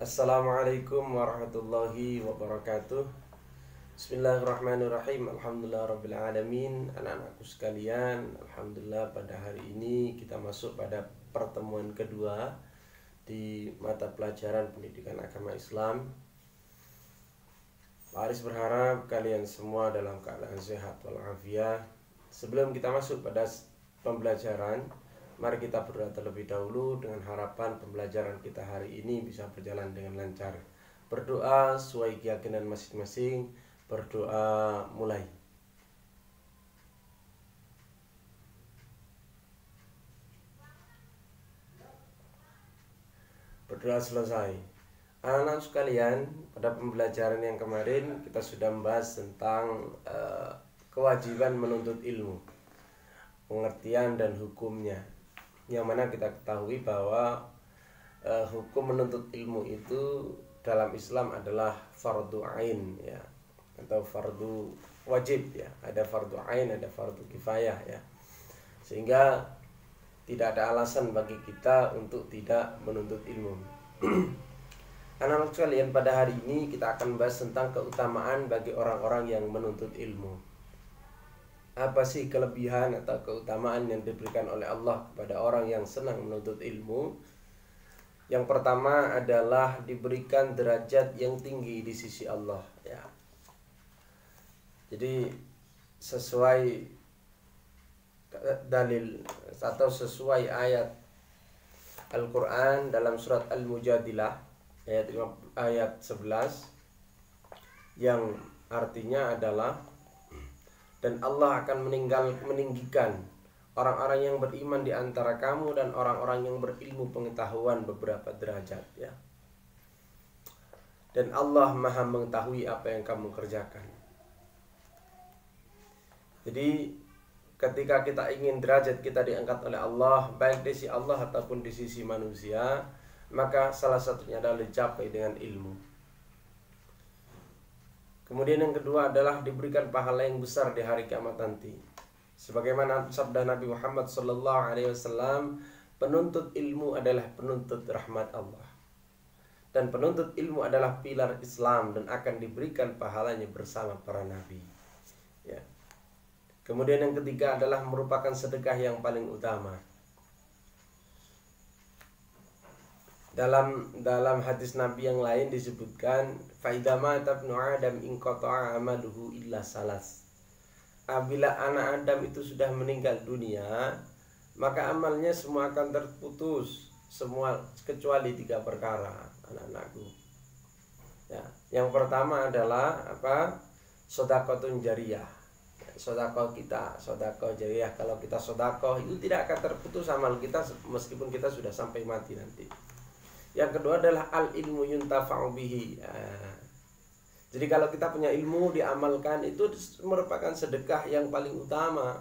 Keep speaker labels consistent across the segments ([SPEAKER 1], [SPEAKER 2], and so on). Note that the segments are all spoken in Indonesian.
[SPEAKER 1] Assalamualaikum warahmatullahi wabarakatuh. Bismillahirrahmanirrahim. Alhamdulillah rabbil alamin. Anak-anakku sekalian, alhamdulillah pada hari ini kita masuk pada pertemuan kedua di mata pelajaran pendidikan agama Islam. Pak Aris berharap kalian semua dalam keadaan sehat walafiat. Sebelum kita masuk pada pembelajaran, mari kita berdoa terlebih dahulu dengan harapan pembelajaran kita hari ini bisa berjalan dengan lancar. Berdoa sesuai keyakinan masing-masing. Berdoa mulai. Berdoa selesai. Anak-anak sekalian, pada pembelajaran yang kemarin kita sudah membahas tentang kewajiban menuntut ilmu, pengertian dan hukumnya. Yang mana kita ketahui bahwa hukum menuntut ilmu itu dalam Islam adalah fardu ain, ya, atau fardu wajib, ya. Ada fardu ain, ada fardu kifayah, ya. Sehingga tidak ada alasan bagi kita untuk tidak menuntut ilmu. Anak-anak sekalian, pada hari ini kita akan bahas tentang keutamaan bagi orang-orang yang menuntut ilmu. Apa sih kelebihan atau keutamaan yang diberikan oleh Allah kepada orang yang senang menuntut ilmu? Yang pertama adalah diberikan derajat yang tinggi di sisi Allah, ya. Jadi sesuai dalil atau sesuai ayat Al-Quran dalam surat Al-Mujadilah ayat 11, yang artinya adalah, dan Allah akan meninggikan orang-orang yang beriman di antara kamu dan orang-orang yang berilmu pengetahuan beberapa derajat, ya. Dan Allah Maha mengetahui apa yang kamu kerjakan. Jadi ketika kita ingin derajat kita diangkat oleh Allah, baik di sisi Allah ataupun di sisi manusia, maka salah satunya adalah dicapai dengan ilmu. Kemudian yang kedua adalah diberikan pahala yang besar di hari kiamat nanti. Sebagaimana sabda Nabi Muhammad SAW, penuntut ilmu adalah penuntut rahmat Allah. Dan penuntut ilmu adalah pilar Islam dan akan diberikan pahalanya bersama para nabi, ya. Kemudian yang ketiga adalah merupakan sedekah yang paling utama. Dalam hadis Nabi yang lain disebutkan, faidama tabnu Adam in qata'a amaluhu illa salas. Apabila anak Adam itu sudah meninggal dunia, maka amalnya semua akan terputus, semua kecuali 3 perkara, anak-anakku. Ya, yang pertama adalah apa? Shadaqatun jariyah. Sedekah kita, sedekah jariyah. Kalau kita sedekah itu tidak akan terputus amal kita meskipun kita sudah sampai mati nanti. Yang kedua adalah al ilmu yuntafa'u bihi. Jadi kalau kita punya ilmu diamalkan, itu merupakan sedekah yang paling utama.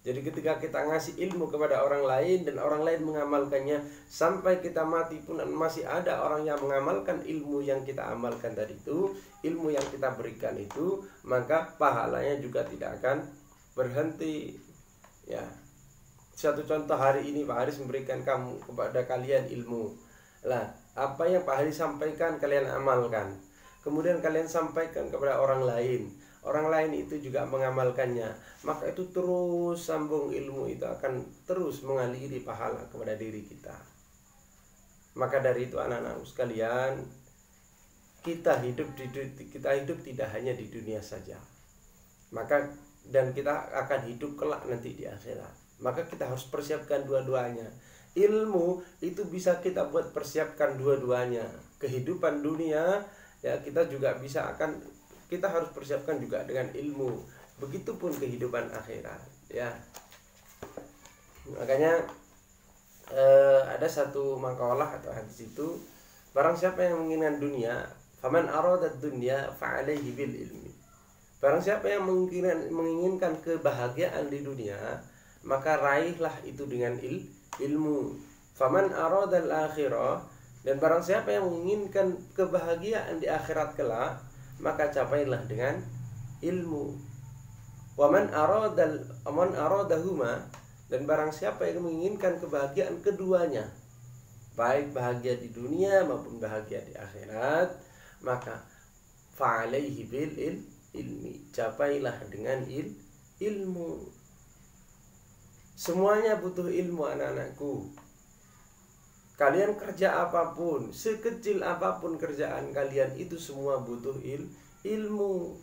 [SPEAKER 1] Jadi ketika kita ngasih ilmu kepada orang lain dan orang lain mengamalkannya, sampai kita mati pun masih ada orang yang mengamalkan ilmu yang kita amalkan tadi itu, ilmu yang kita berikan itu, maka pahalanya juga tidak akan berhenti, ya. Satu contoh, hari ini Pak Haris memberikan kepada kalian ilmu. Lah, apa yang Pak Haris sampaikan kalian amalkan. Kemudian kalian sampaikan kepada orang lain. Orang lain itu juga mengamalkannya. Maka itu terus sambung, ilmu itu akan terus mengaliri pahala kepada diri kita. Maka dari itu anak-anak sekalian, kita hidup tidak hanya di dunia saja. Dan kita akan hidup kelak nanti di akhirat. Maka kita harus persiapkan dua-duanya. Ilmu itu bisa kita buat persiapkan dua-duanya. Kehidupan dunia, ya, kita harus persiapkan juga dengan ilmu. Begitupun kehidupan akhirat, ya. Makanya ada satu makalah atau hadis itu, barang siapa yang menginginkan dunia, faman aradad dunya fa'alaihi bil ilmi. Barang siapa yang menginginkan kebahagiaan di dunia, maka raihlah itu dengan ilmu. Faman aradal akhirah, dan barang siapa yang menginginkan kebahagiaan di akhirat kelak, maka capailah dengan ilmu. Waman aradahuma, dan barang siapa yang menginginkan kebahagiaan keduanya, baik bahagia di dunia maupun bahagia di akhirat, maka fa'alaihi bil ilmi, capailah dengan ilmu. Semuanya butuh ilmu anak-anakku. Kalian kerja apapun, sekecil apapun kerjaan kalian, itu semua butuh ilmu.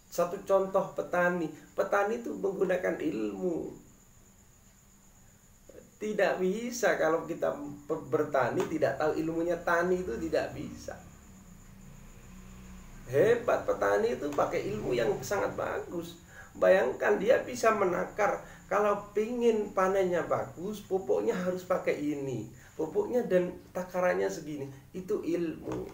[SPEAKER 1] Satu contoh petani itu menggunakan ilmu. Tidak bisa kalau kita bertani tidak tahu ilmunya tani, itu tidak bisa. Hebat petani itu pakai ilmu yang sangat bagus. Bayangkan dia bisa menakar, kalau pingin panennya bagus, pupuknya harus pakai ini, pupuknya dan takarannya segini. Itu ilmu.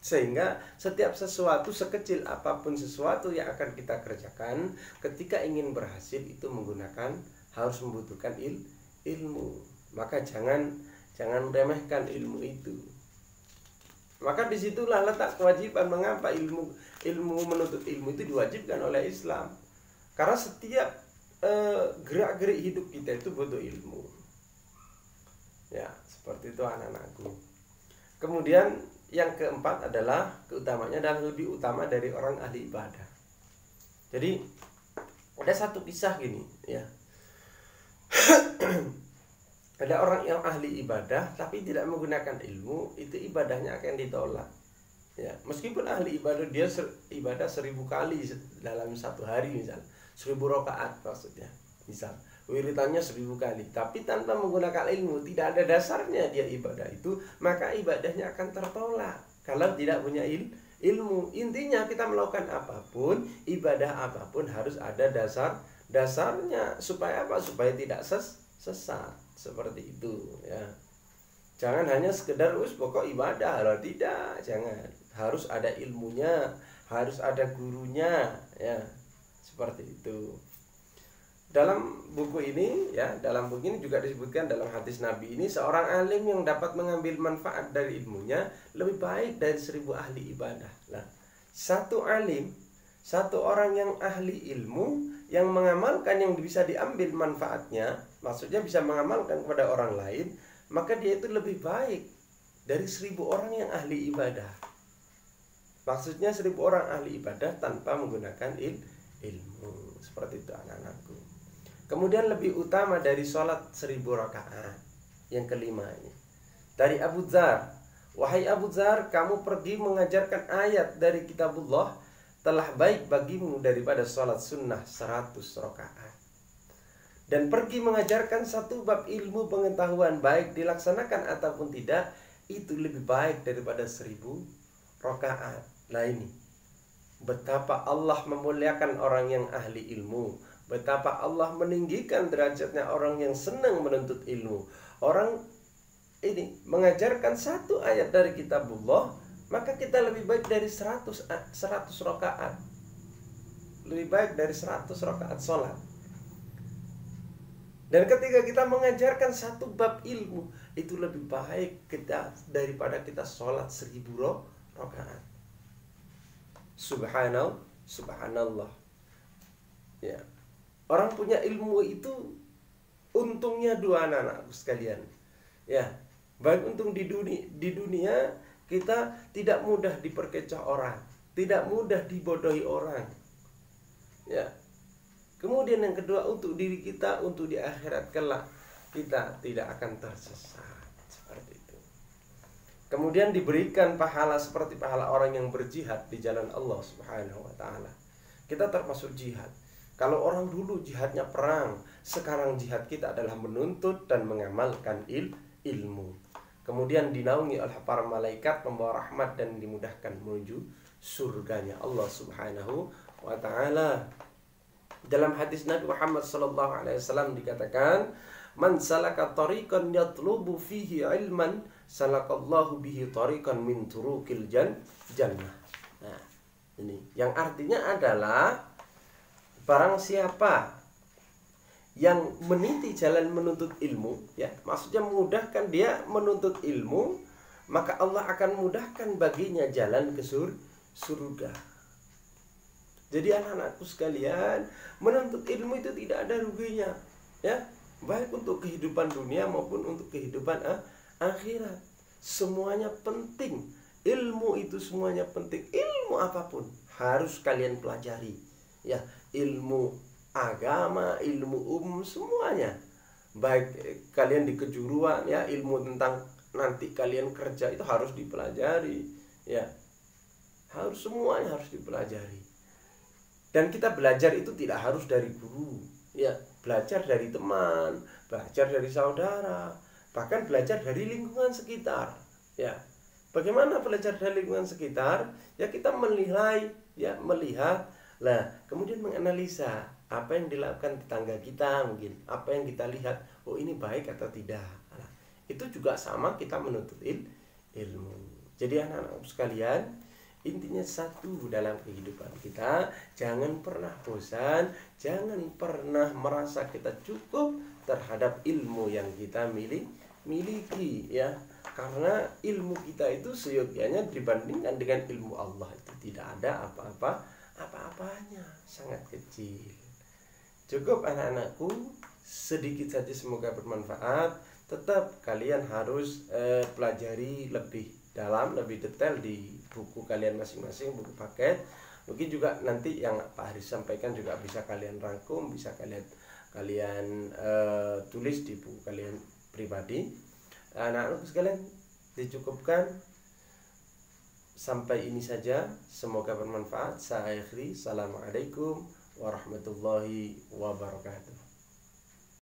[SPEAKER 1] Sehingga setiap sesuatu, sekecil apapun sesuatu yang akan kita kerjakan, ketika ingin berhasil itu harus membutuhkan ilmu. Maka jangan remehkan ilmu itu. Maka disitulah letak kewajiban mengapa ilmu menuntut ilmu itu diwajibkan oleh Islam. Karena setiap gerak-gerik hidup kita itu butuh ilmu. Ya, seperti itu anak-anakku. Kemudian yang keempat adalah keutamanya dan lebih utama dari orang ahli ibadah. Jadi ada satu kisah gini, ya. Ada orang yang ahli ibadah tapi tidak menggunakan ilmu, itu ibadahnya akan ditolak. Ya, meskipun ahli ibadah, dia ibadah 1000 kali dalam satu hari, misal 1000 rakaat maksudnya, misal wiritannya 1000 kali, tapi tanpa menggunakan ilmu, tidak ada dasarnya dia ibadah itu, maka ibadahnya akan tertolak kalau tidak punya ilmu. Intinya kita melakukan apapun, ibadah apapun harus ada dasarnya. Supaya apa? Supaya tidak sesat. Seperti itu, ya. Jangan hanya sekedar pokok ibadah, loh, tidak, jangan. Harus ada ilmunya, harus ada gurunya, ya. Seperti itu. Dalam buku ini, ya, dalam buku ini juga disebutkan dalam hadis Nabi ini, seorang alim yang dapat mengambil manfaat dari ilmunya lebih baik dari 1000 ahli ibadah. Nah, satu alim, satu orang yang ahli ilmu yang mengamalkan yang bisa diambil manfaatnya, maksudnya bisa mengamalkan kepada orang lain, maka dia itu lebih baik dari 1000 orang yang ahli ibadah. Maksudnya 1000 orang ahli ibadah tanpa menggunakan ilmu. Seperti itu anak-anakku. Kemudian lebih utama dari sholat 1000 rakaat. Yang kelima ini dari Abu Dzar, wahai Abu Dzar, kamu pergi mengajarkan ayat dari kitabullah telah baik bagimu daripada sholat sunnah 100 rakaat. Dan pergi mengajarkan satu bab ilmu pengetahuan, baik dilaksanakan ataupun tidak, itu lebih baik daripada 1000 rakaat. Nah ini, betapa Allah memuliakan orang yang ahli ilmu, betapa Allah meninggikan derajatnya orang yang senang menuntut ilmu. Orang ini mengajarkan satu ayat dari kitabullah, maka kita lebih baik dari 100 rakaat. Lebih baik dari 100 rakaat sholat. Dan ketika kita mengajarkan satu bab ilmu, itu lebih baik kita daripada kita sholat 1000 rakaat. Subhanallah. Ya. Orang punya ilmu itu untungnya dua anak-anakku sekalian. Ya, baik untung di dunia kita tidak mudah diperkecoh orang, tidak mudah dibodohi orang. Ya. Kemudian yang kedua, untuk diri kita, untuk di akhirat kelak kita tidak akan tersesat. Seperti itu. Kemudian diberikan pahala seperti pahala orang yang berjihad di jalan Allah Subhanahu wa taala. Kita termasuk jihad. Kalau orang dulu jihadnya perang, sekarang jihad kita adalah menuntut dan mengamalkan ilmu. Kemudian dinaungi oleh para malaikat membawa rahmat dan dimudahkan menuju surganya Allah Subhanahu wa taala. Dalam hadis Nabi Muhammad SAW dikatakan, man salaka tariqan yatlubu fihi ilman, salakallahu bihi tariqan min turukil jannah. Nah, ini yang artinya adalah barang siapa yang meniti jalan menuntut ilmu, ya, maksudnya memudahkan dia menuntut ilmu, maka Allah akan mudahkan baginya jalan ke surga. Jadi anak-anakku sekalian, menuntut ilmu itu tidak ada ruginya, ya, baik untuk kehidupan dunia maupun untuk kehidupan akhirat. Semuanya penting. Ilmu itu semuanya penting. Ilmu apapun harus kalian pelajari. Ya, ilmu agama, ilmu semuanya. Baik kalian di kejuruan, ya, ilmu tentang nanti kalian kerja itu harus dipelajari. Ya, harus, semuanya harus dipelajari. Dan kita belajar itu tidak harus dari guru. Ya, belajar dari teman, belajar dari saudara, bahkan belajar dari lingkungan sekitar. Ya, bagaimana belajar dari lingkungan sekitar? Ya, kita menilai, ya, melihat, lah kemudian menganalisa apa yang dilakukan tetangga kita, mungkin apa yang kita lihat, oh ini baik atau tidak. Nah, itu juga sama kita menuntut ilmu. Jadi anak-anak sekalian, intinya satu dalam kehidupan kita, jangan pernah bosan, jangan pernah merasa kita cukup terhadap ilmu yang kita miliki, ya. Karena ilmu kita itu seyogyanya dibandingkan dengan ilmu Allah itu tidak ada apa-apanya, sangat kecil. Cukup anak-anakku, sedikit saja, semoga bermanfaat. Tetap kalian harus pelajari lebih dalam, lebih detail di buku kalian masing-masing, buku paket. Mungkin juga nanti yang Pak Haris sampaikan juga bisa kalian rangkum, bisa kalian tulis di buku kalian pribadi. Anak-anak sekalian, dicukupkan sampai ini saja. Semoga bermanfaat. Saya akhiri. Assalamualaikum warahmatullahi wabarakatuh.